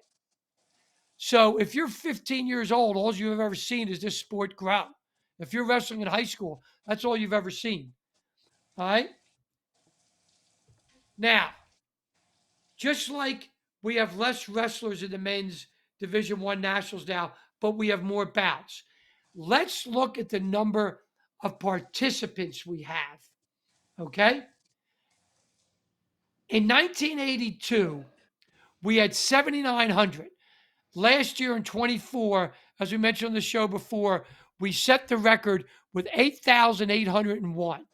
So if you're 15 years old, all you've ever seen is this sport grow. If you're wrestling in high school, that's all you've ever seen. All right? Now, just like we have less wrestlers in the men's Division I nationals now, but we have more bouts. Let's look at the number of participants we have. Okay? In 1982, we had 7,900. Last year in 24, as we mentioned on the show before, we set the record with 8,801.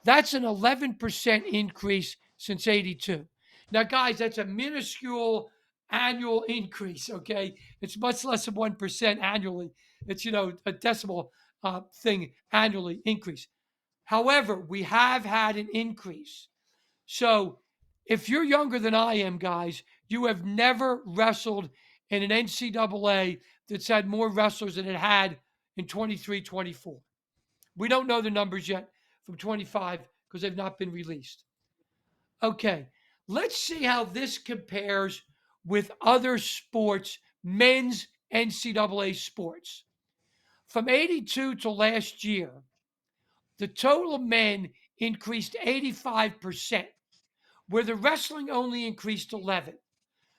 That's an 11% increase since 82. Now, guys, that's a minuscule annual increase, okay? It's much less than 1% annually. It's, a decimal thing annually increase. However, we have had an increase. So if you're younger than I am, guys, you have never wrestled in an NCAA that's had more wrestlers than it had in 23, 24. We don't know the numbers yet from 25 because they've not been released. Okay, let's see how this compares with other sports, men's NCAA sports. From 82 to last year, the total of men increased 85%, where the wrestling only increased 11.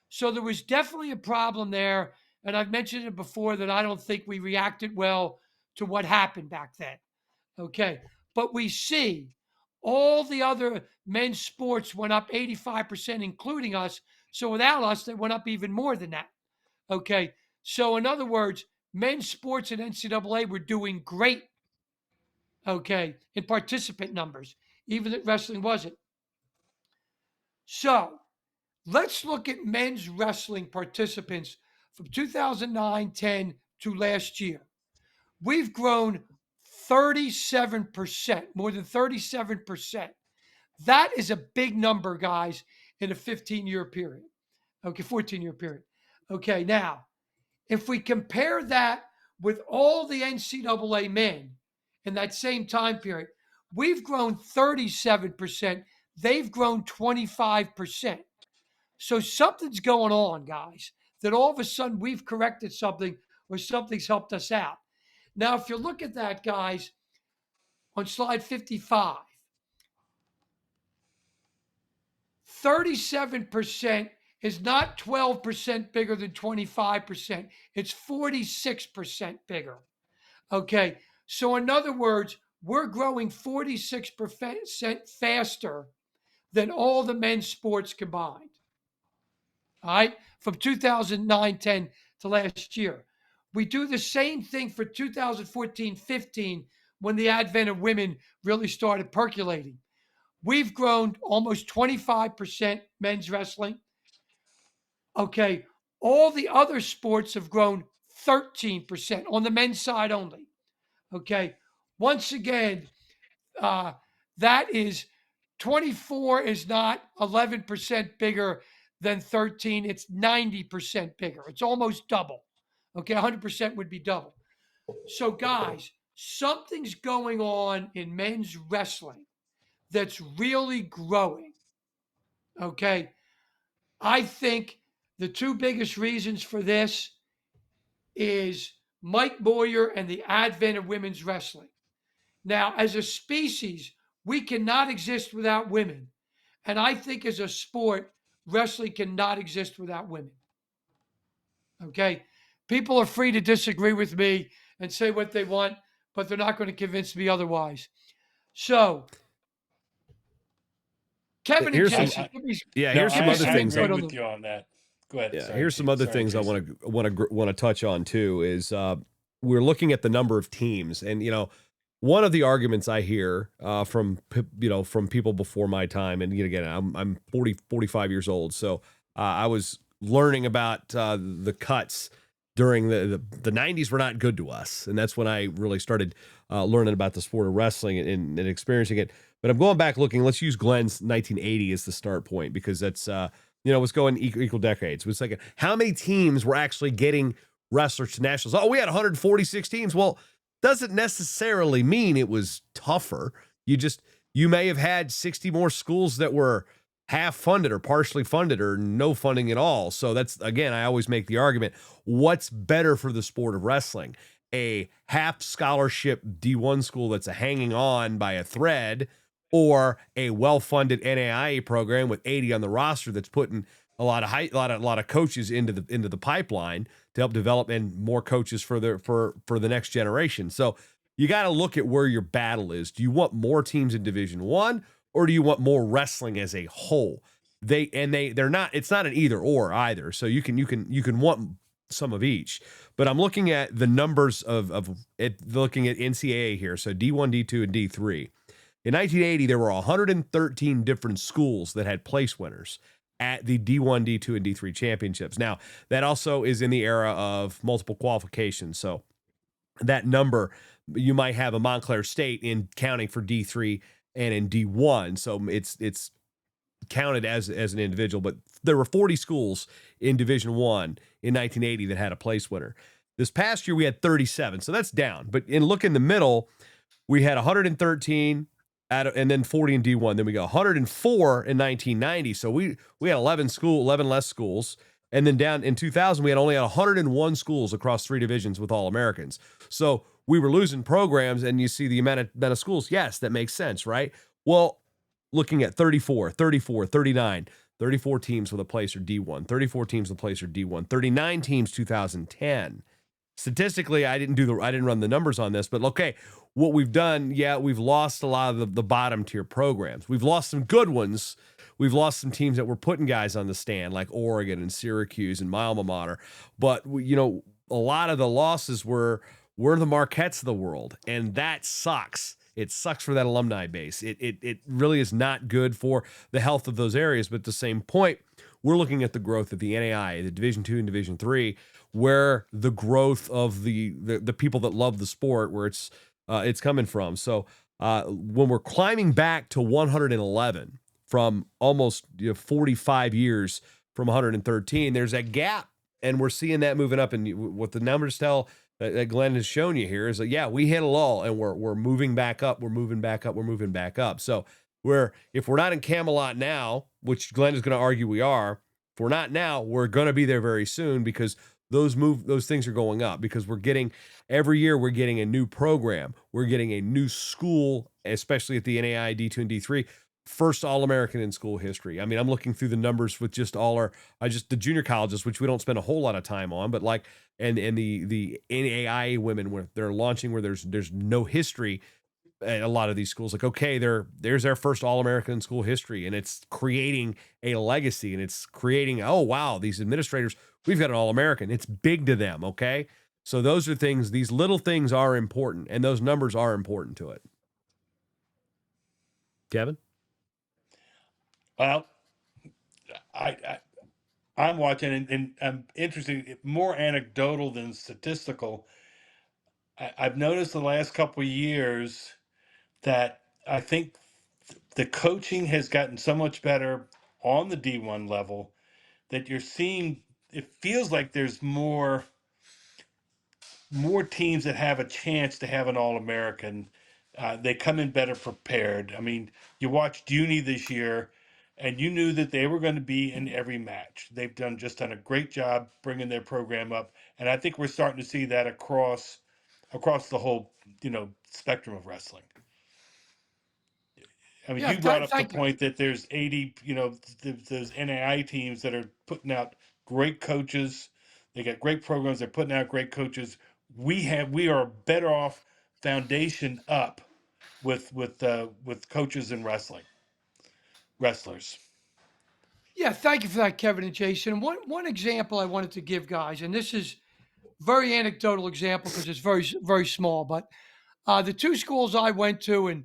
So there was definitely a problem there. And I've mentioned it before that I don't think we reacted well to what happened back then. Okay. But we see all the other men's sports went up 85%, including us. So without us, they went up even more than that. Okay. So in other words, men's sports at NCAA were doing great. Okay. In participant numbers, even that wrestling wasn't. So let's look at men's wrestling participants from 2009-10 to last year. We've grown 37%, more than 37%. That is a big number, guys, in a 15-year period. Okay, 14-year period. Okay, now, if we compare that with all the NCAA men in that same time period, we've grown 37%. They've grown 25%. So something's going on, guys, that all of a sudden we've corrected something or something's helped us out. Now, if you look at that, guys, on slide 55, 37% is not 12% bigger than 25%. It's 46% bigger. Okay. So in other words, we're growing 46% faster than all the men's sports combined. All right. From 2009-10 to last year. We do the same thing for 2014-15 when the advent of women really started percolating. We've grown almost 25% men's wrestling. Okay. All the other sports have grown 13% on the men's side only. Okay. Once again, that is 24 is not 11% bigger than 13. It's 90% bigger. It's almost double. Okay. 100% would be double. So, guys, something's going on in men's wrestling that's really growing. Okay. I think the two biggest reasons for this is Mike Boyer and the advent of women's wrestling. Now, as a species, we cannot exist without women. And I think as a sport, wrestling cannot exist without women. Okay. People are free to disagree with me and say what they want, but they're not going to convince me otherwise. So, Kevin and Jason, here's some other things. I agree with you on that. Go ahead. Yeah, here's some other things I want to touch on too. Is we're looking at the number of teams, and one of the arguments I hear from people before my time, and again, I'm 45 years old, so I was learning about the cuts during the 90s were not good to us, and that's when I really started learning about the sport of wrestling and experiencing it. But I'm going back looking. Let's use Glenn's 1980 as the start point because that's was going equal decades. It was like how many teams were actually getting wrestlers to nationals? Oh, we had 146 teams. Well, doesn't necessarily mean it was tougher. You may have had 60 more schools that were half funded or partially funded or no funding at all. So that's, again, I always make the argument, what's better for the sport of wrestling? A half scholarship D1 school that's hanging on by a thread, or a well-funded NAIA program with 80 on the roster that's putting a lot of coaches into the pipeline to help develop and more coaches for the next generation. So you got to look at where your battle is. Do you want more teams in Division I, or do you want more wrestling as a whole? They're not. It's not an either or either. So you can want some of each. But I'm looking at the numbers of it, looking at NCAA here. So D1, D2, and D3. In 1980, there were 113 different schools that had place winners at the D1, D2, and D3 championships. Now, that also is in the era of multiple qualifications. So that number, you might have a Montclair State in counting for D3 and in D1. So it's counted as an individual, but there were 40 schools in Division I in 1980 that had a place winner. This past year, we had 37. So that's down. But look in the middle, we had 113 and then 40 in D1. Then we go 104 in 1990. So we had 11 less schools. And then down in 2000, we had only 101 schools across 3 divisions with All-Americans. So we were losing programs, and you see the amount of schools. Yes, that makes sense, right? Well, looking at 34, 39, 34 teams with a place or D1, 34 teams with a place or D1, 39 teams 2010. Statistically, I didn't run the numbers on this, but okay, what we've done, we've lost a lot of the bottom tier programs. We've lost some good ones. We've lost some teams that were putting guys on the stand, like Oregon and Syracuse and my alma mater. But a lot of the losses were the Marquettes of the world, and that sucks. It sucks for that alumni base. It really is not good for the health of those areas. But at the same point, we're looking at the growth of the NAI, the Division II and Division III, where the growth of the people that love the sport, where it's coming from. So when we're climbing back to 111 from almost 45 years from 113, there's a gap, and we're seeing that moving up. And what the numbers tell that Glenn has shown you here is that, we hit a lull and we're moving back up. We're moving back up. So if we're not in Camelot now, which Glenn is going to argue we are, if we're not now, we're going to be there very soon, because those things are going up, because every year we're getting a new program. We're getting a new school, especially at the NAI D2 and D3. First All-American in school history. I mean, I'm looking through the numbers with just the junior colleges, which we don't spend a whole lot of time on, but and the NAIA women, where they're launching, where there's no history at a lot of these schools. There's their first All-American in school history, and it's creating a legacy, and it's creating, oh wow, these administrators, we've got an All-American. It's big to them. Okay. So those are things, these little things are important, and those numbers are important to it. Kevin? Well, I'm watching, and I'm interested, more anecdotal than statistical. I've noticed the last couple of years that I think the coaching has gotten so much better on the D1 level that you're seeing, it feels like there's more teams that have a chance to have an All-American. They come in better prepared. I mean, you watched Uni this year, and you knew that they were going to be in every match. They've done a great job bringing their program up, and I think we're starting to see that across the whole spectrum of wrestling. I mean, you brought up the point that there's 80, those NAI teams that are putting out great coaches. They got great programs. They're putting out great coaches. We are a better off foundation up with coaches and wrestlers. Yeah, thank you for that, Kevin and Jason. One example I wanted to give, guys, and this is very anecdotal example because it's very, very small, but the 2 schools I went to, and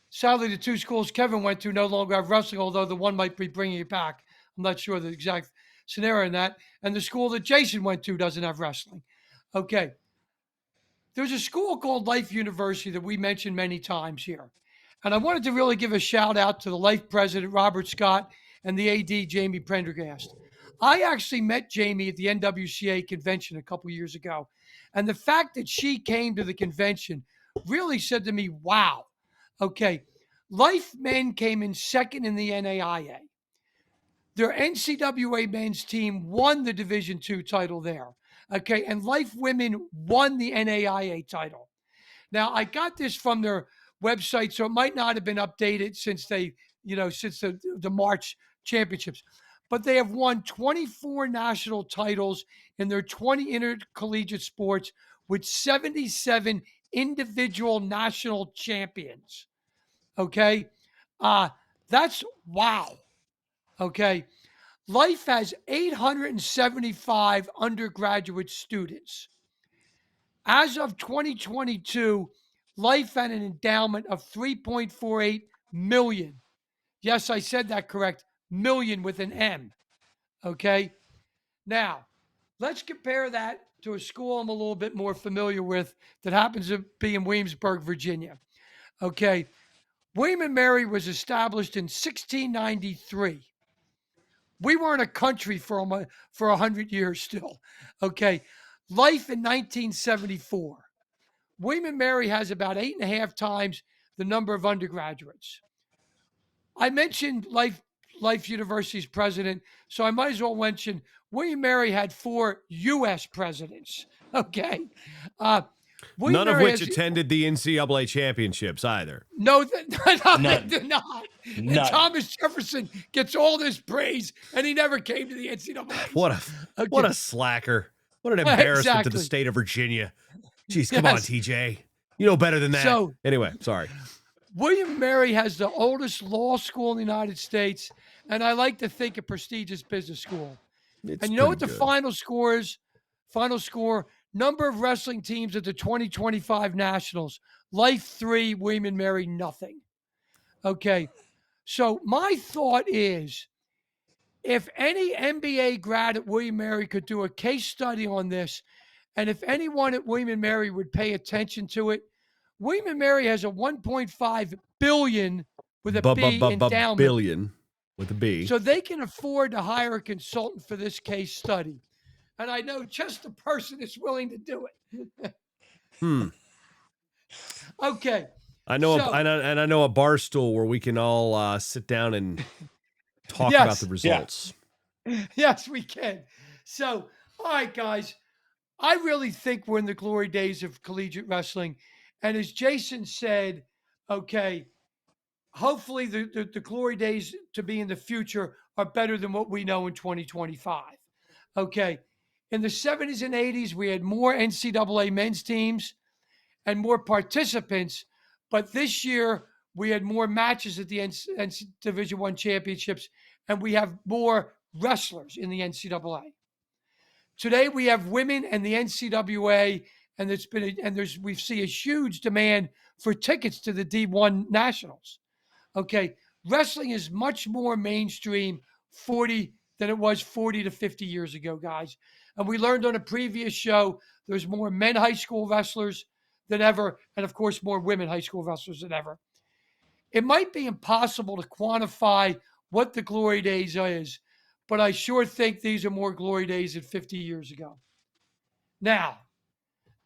sadly the 2 schools Kevin went to no longer have wrestling, although the one might be bringing it back. I'm not sure the exact scenario in that. And the school that Jason went to doesn't have wrestling. Okay. There's a school called Life University that we mentioned many times here. And I wanted to really give a shout out to the Life president, Robert Scott, and the AD, Jamie Prendergast. I actually met Jamie at the NWCA convention a couple years ago. And the fact that she came to the convention really said to me, wow, okay, Life Men came in second in the NAIA. Their NCAA men's team won the Division II title there. Okay, and Life Women won the NAIA title. Now, I got this from their website, so it might not have been updated since since the March championships. but they have won 24 national titles in their 20 intercollegiate sports with 77 individual national champions. Okay. That's wow. Okay. Life has 875 undergraduate students. As of 2022, Life had an endowment of 3.48 million. Yes, I said that correct. Million with an M. Okay. Now, let's compare that to a school I'm a little bit more familiar with that happens to be in Williamsburg, Virginia. Okay. William and Mary was established in 1693. We weren't a country for 100 years still. Okay. Life in 1974. William and Mary has about 8.5 times the number of undergraduates. I mentioned Life University's president, so I might as well mention William Mary had 4 U.S. presidents. Okay. None of which attended the NCAA Championships either. No, they did not. None. And Thomas Jefferson gets all this praise, and he never came to the NCAA. What a slacker. What an embarrassment to the state of Virginia. Jeez, come on, TJ. You know better than that. So, anyway, sorry. William Mary has the oldest law school in the United States, and I like to think a prestigious business school. And you know what the final score is? Final score, number of wrestling teams at the 2025 Nationals. Life 3, William and Mary nothing. Okay. So my thought is, if any NBA grad at William Mary could do a case study on this, and if anyone at William and Mary would pay attention to it, William and Mary has a 1.5 billion with a B endowment. Billion with a B. So they can afford to hire a consultant for this case study. And I know just the person that's willing to do it. Okay. I know a bar stool where we can all sit down and talk about the results. Yeah. Yes, we can. So, all right, guys. I really think we're in the glory days of collegiate wrestling. And as Jason said, okay, hopefully the glory days to be in the future are better than what we know in 2025. Okay. In the 70s and 80s, we had more NCAA men's teams and more participants. But this year, we had more matches at the NCAA Division I championships, and we have more wrestlers in the NCAA. Today, we have women and the NCAA, and we see a huge demand for tickets to the D1 Nationals. Okay, wrestling is much more mainstream than it was 40 to 50 years ago, guys. And we learned on a previous show, there's more men high school wrestlers than ever, and of course, more women high school wrestlers than ever. It might be impossible to quantify what the glory days is, but I sure think these are more glory days than 50 years ago. Now,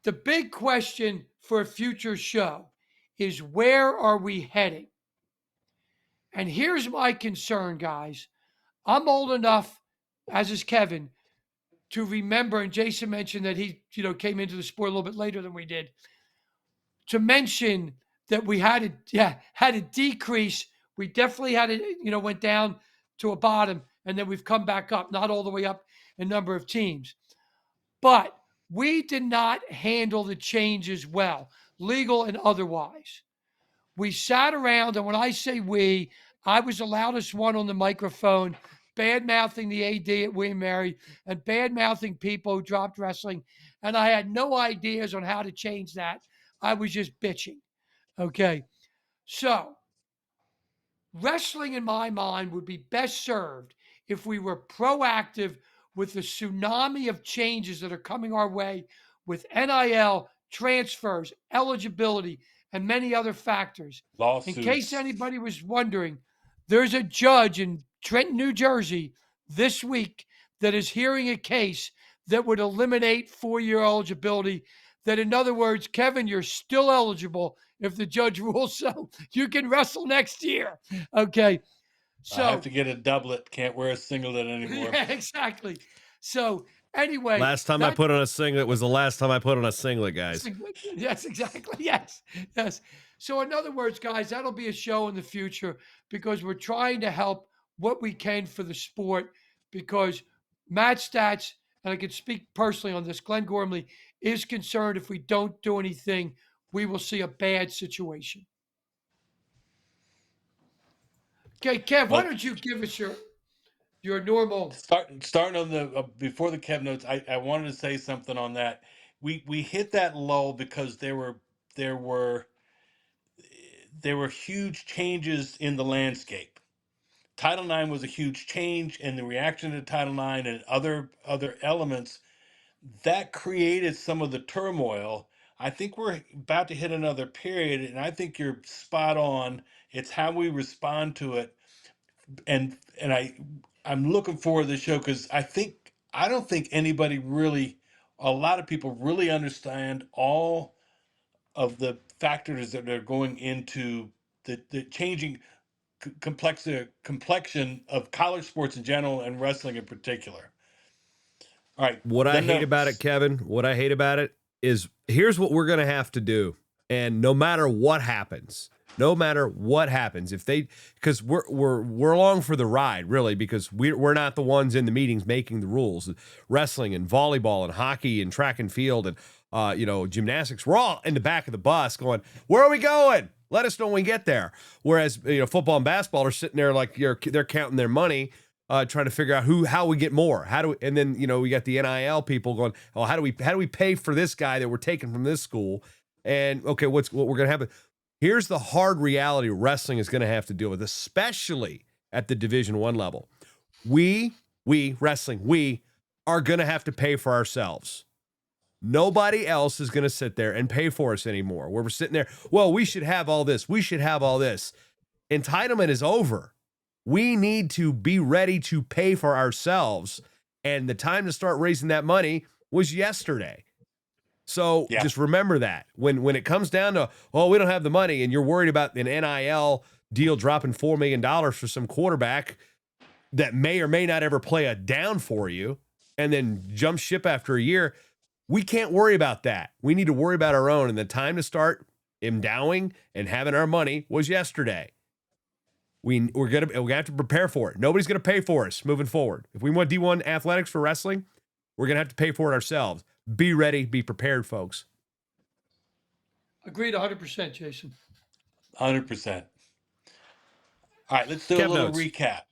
the big question for a future show is, where are we heading? And here's my concern, guys. I'm old enough, as is Kevin, to remember, and Jason mentioned that he, came into the sport a little bit later than we did, to mention that we had a decrease. We definitely had it, went down to a bottom, and then we've come back up, not all the way up in number of teams. But we did not handle the changes well, legal and otherwise. We sat around, and when I say we, I was the loudest one on the microphone, bad-mouthing the AD at William Mary and bad-mouthing people who dropped wrestling, and I had no ideas on how to change that. I was just bitching. Okay. So, wrestling, in my mind, would be best served if we were proactive with the tsunami of changes that are coming our way with NIL, transfers, eligibility, and many other factors. Lawsuits. In case anybody was wondering, there's a judge in Trenton, New Jersey this week that is hearing a case that would eliminate 4-year eligibility. That, in other words, Kevin, you're still eligible if the judge rules so. You can wrestle next year. Okay. So I have to get a doublet. Can't wear a singlet anymore. Yeah, exactly. So anyway. Last time I put on a singlet was the last time I put on a singlet, guys. Yes, exactly. Yes. So in other words, guys, that'll be a show in the future because we're trying to help what we can for the sport because MatStats, and I can speak personally on this, Glenn Gormley is concerned if we don't do anything, we will see a bad situation. Okay, Kev, why Well, don't you give us your normal? starting on the before the Kev notes, I wanted to say something on that. We hit that lull because there were huge changes in the landscape. Title IX was a huge change, and the reaction to Title IX and other elements that created some of the turmoil. I think we're about to hit another period, and I think you're spot on. It's how we respond to it, and I'm looking forward to the show because I don't think anybody really, a lot of people really understand all of the factors that are going into the changing complexion of college sports in general and wrestling in particular. All right, What I the hate about it, notes. Kevin, what I hate about it is here's what we're going to have to do. And no matter what happens, if they, because we're along for the ride, really, because we're not the ones in the meetings making the rules. Wrestling and volleyball and hockey and track and field and gymnastics, we're all in the back of the bus going, where are we going? Let us know when we get there. Whereas football and basketball are sitting there like they're counting their money, trying to figure out how we get more. And then we got the NIL people going, oh, how do we pay for this guy that we're taking from this school? And okay, what we're gonna have? Here's the hard reality wrestling is going to have to deal with, especially at the Division I level. We are going to have to pay for ourselves. Nobody else is going to sit there and pay for us anymore. Where we're sitting there, well, we should have all this. Entitlement is over. We need to be ready to pay for ourselves. And the time to start raising that money was yesterday. So just remember that when it comes down to, oh, we don't have the money and you're worried about an NIL deal dropping $4 million for some quarterback that may or may not ever play a down for you and then jump ship after a year, we can't worry about that. We need to worry about our own. And the time to start endowing and having our money was yesterday. We're gonna have to prepare for it. Nobody's gonna pay for us moving forward. If we want D1 athletics for wrestling, we're gonna have to pay for it ourselves. Be ready, be prepared, folks. Agreed 100%, Jason. 100%. All right, let's do a little recap.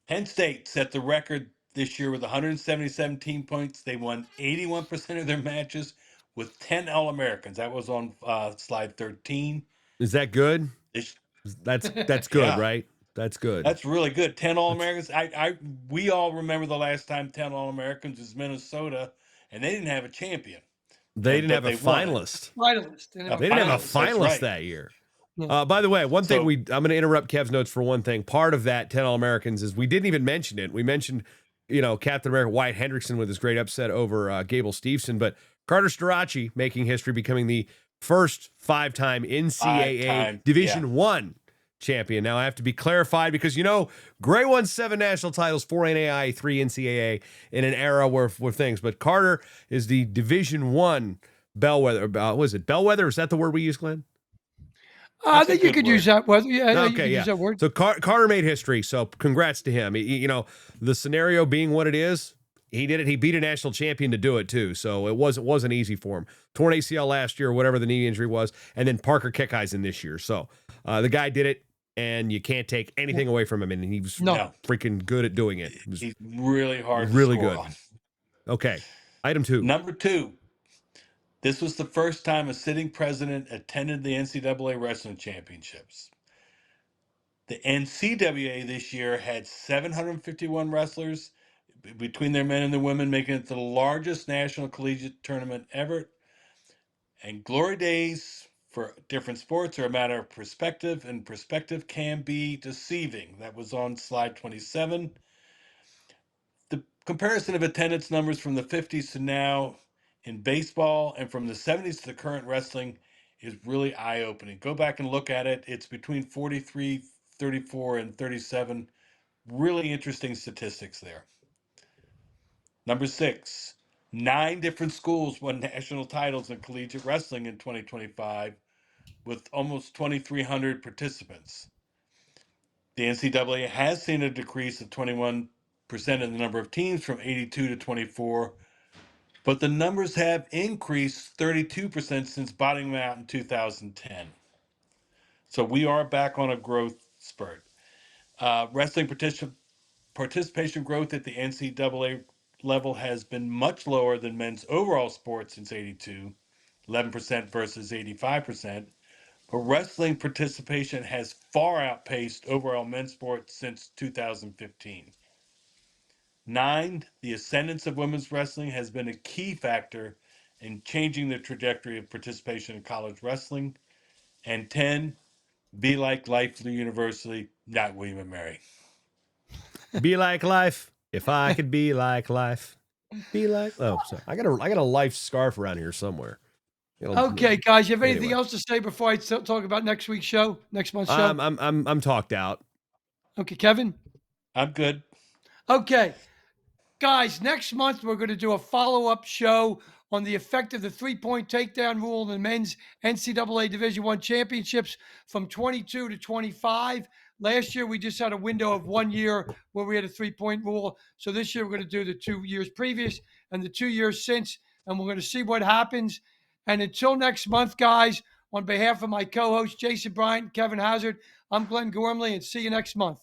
Penn State set the record this year with 177 team points. They won 81% of their matches with 10 All-Americans. That was on slide 13. Is that good? That's good, yeah. Right? That's good. That's really good. 10 All-Americans. We all remember the last time 10 All-Americans was Minnesota, and they didn't have a champion. They didn't have a finalist. They didn't have a finalist that year. Yeah. By the way, one thing I'm going to interrupt Kev's notes for one thing. Part of that 10 All-Americans is we didn't even mention it. We mentioned, Captain America Wyatt Hendrickson with his great upset over Gable Steveson, but Carter Starace making history, becoming the first five-time NCAA Division I champion. Now I have to be clarified because Gray won 7 national titles, 4 NAIA, 3 NCAA in an era where things. But Carter is the Division I bellwether. Was it bellwether? Is that the word we use, Glenn? I think you could use that word. Yeah, okay, use that word. So Carter made history. So congrats to him. The scenario being what it is, he did it. He beat a national champion to do it too. So it wasn't easy for him. Torn ACL last year, whatever the knee injury was, and then Parker Keckeisen this year. So the guy did it. And you can't take anything away from him, and he was freaking good at doing it. He's really hard. Really good. Okay, item 2. Number 2. This was the first time a sitting president attended the NCAA Wrestling Championships. The NCAA this year had 751 wrestlers between their men and their women, making it the largest national collegiate tournament ever. And glory days for different sports are a matter of perspective, and perspective can be deceiving. That was on slide 27. The comparison of attendance numbers from the 50s to now in baseball and from the 70s to the current wrestling is really eye-opening. Go back and look at it. It's between 43, 34, and 37. Really interesting statistics there. Number 6. 9 different schools won national titles in collegiate wrestling in 2025 with almost 2,300 participants. The NCAA has seen a decrease of 21 in the number of teams from 82 to 24, but the numbers have increased 32% since bottoming out in 2010. So we are back on a growth spurt. Wrestling participation growth at the NCAA level has been much lower than men's overall sports since 82, 11% versus 85%. But wrestling participation has far outpaced overall men's sports since 2015. 9, the ascendance of women's wrestling has been a key factor in changing the trajectory of participation in college wrestling. And 10, Be Like Life University, not William and Mary. Be like life. If I could be like life. Be like. Oh, sorry. I got a life scarf around here somewhere. Okay, guys, you have anything Anyway. else to say before I talk about next month's show? I'm talked out. Okay, Kevin? I'm good. Okay. Guys, next month we're going to do a follow-up show on the effect of the three-point takedown rule in the men's NCAA Division I championships from 22 to 25. Last year, we just had a window of 1 year where we had a three-point rule. So this year, we're going to do the 2 years previous and the 2 years since, and we're going to see what happens. And until next month, guys, on behalf of my co-hosts, Jason Bryant and Kevin Hazard, I'm Glenn Gormley, and see you next month.